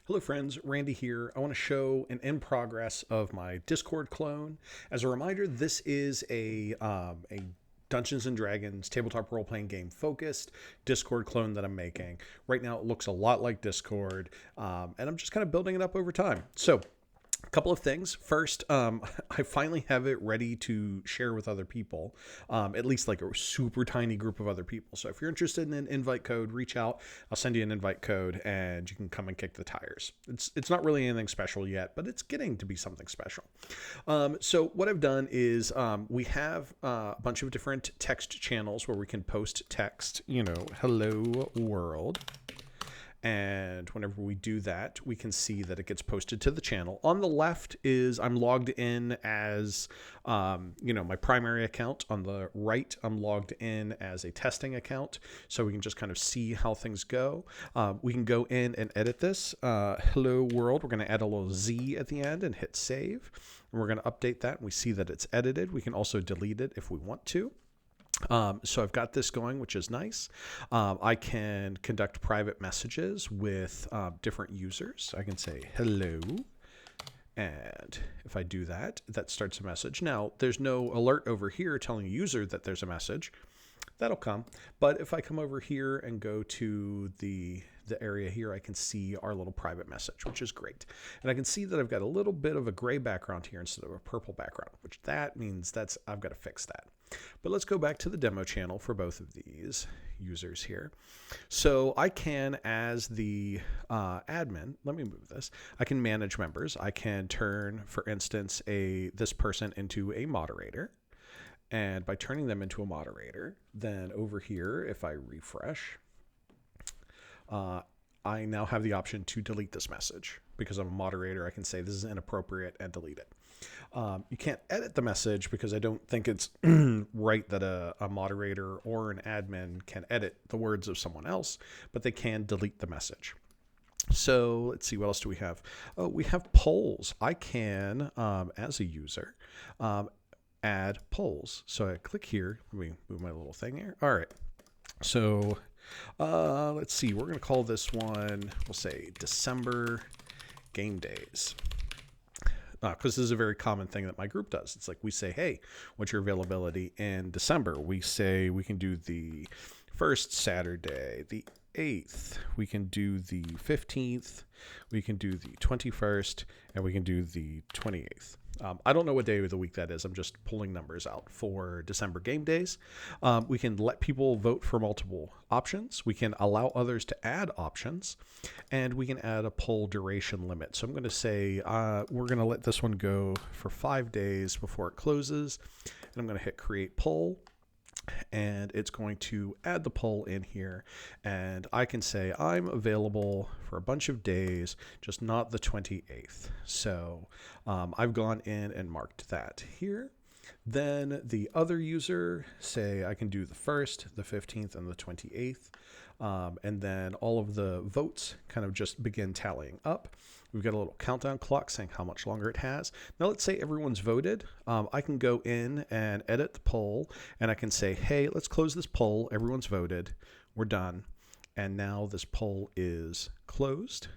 Hello friends, Randy here. I want to show an in progress of my Discord clone. As a reminder, this is a Dungeons and Dragons tabletop role-playing game focused Discord clone that I'm making. Right now it looks a lot like Discord, and I'm just kind of building it up over time. So a couple of things. First, I finally have it ready to share with other people, at least like a super tiny group of other people. So if you're interested in an invite code, reach out. I'll send you an invite code and you can come and kick the tires. It's not really anything special yet, but it's getting to be something special. So what I've done is we have a bunch of different text channels where we can post text, hello world. And whenever we do that, we can see that it gets posted to the channel. On the left is I'm logged in as, my primary account. On the right, I'm logged in as a testing account. So we can just kind of see how things go. We can go in and edit this. Hello world. We're going to add a little Z at the end and hit save. And we're going to update that. And we see that it's edited. We can also delete it if we want to. So I've got this going, which is nice. I can conduct private messages with different users. I can say hello. And if I do that, that starts a message. Now, there's no alert over here telling a user that there's a message. That'll come. But if I come over here and go to the area here, I can see our little private message, which is great. And I can see that I've got a little bit of a gray background here instead of a purple background, which that means I've got to fix that. But let's go back to the demo channel for both of these users here. So I can, as the admin, let me move this. I can manage members. I can turn, for instance, this person into a moderator. And by turning them into a moderator, then over here, if I refresh, I now have the option to delete this message. Because I'm a moderator, I can say this is inappropriate and delete it. You can't edit the message because I don't think it's right that a moderator or an admin can edit the words of someone else, but they can delete the message. So let's see, what else do we have? Oh, we have polls. I can, as a user, add polls. So I click here. Let me move my little thing here. All right. So let's see. We're going to call this one, we'll say December game days. Because this is a very common thing that my group does. It's like we say, hey, what's your availability in December? We say we can do the first Saturday, the 8th. We can do the 15th. We can do the 21st. And we can do the 28th. I don't know what day of the week that is. I'm just pulling numbers out for December game days. We can let people vote for multiple options. We can allow others to add options, and we can add a poll duration limit. So I'm going to say we're going to let this one go for 5 days before it closes, and I'm going to hit create poll. And it's going to add the poll in here, and I can say I'm available for a bunch of days, just not the 28th. So I've gone in and marked that here. Then the other user, say I can do the 1st, the 15th, and the 28th. And then all of the votes kind of just begin tallying up. We've got a little countdown clock saying how much longer it has. Now let's say everyone's voted. I can go in and edit the poll, and I can say, hey, let's close this poll. Everyone's voted. We're done. And now this poll is closed.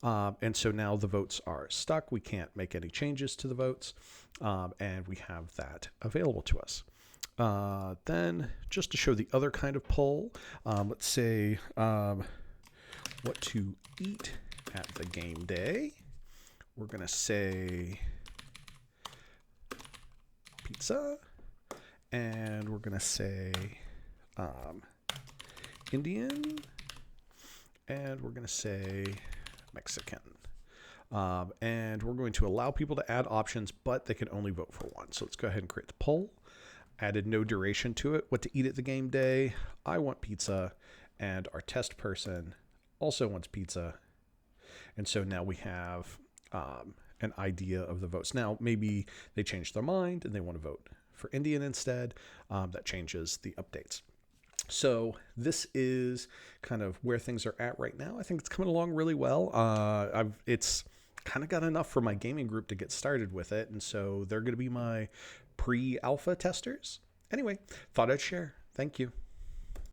And so now the votes are stuck. We can't make any changes to the votes. And we have that available to us. Then just to show the other kind of poll, let's say what to eat at the game day. We're going to say pizza, and we're going to say Indian, and we're going to say Mexican. And we're going to allow people to add options, but they can only vote for one. So let's go ahead and create the poll. Added no duration to it. What to eat at the game day. I want pizza, and our test person also wants pizza. And so now we have an idea of the votes. Now, maybe they change their mind and they want to vote for Indian instead. That changes the updates. So this is kind of where things are at right now. I think it's coming along really well. It's kind of got enough for my gaming group to get started with it. And so they're going to be my pre-alpha testers. Anyway, thought I'd share. Thank you.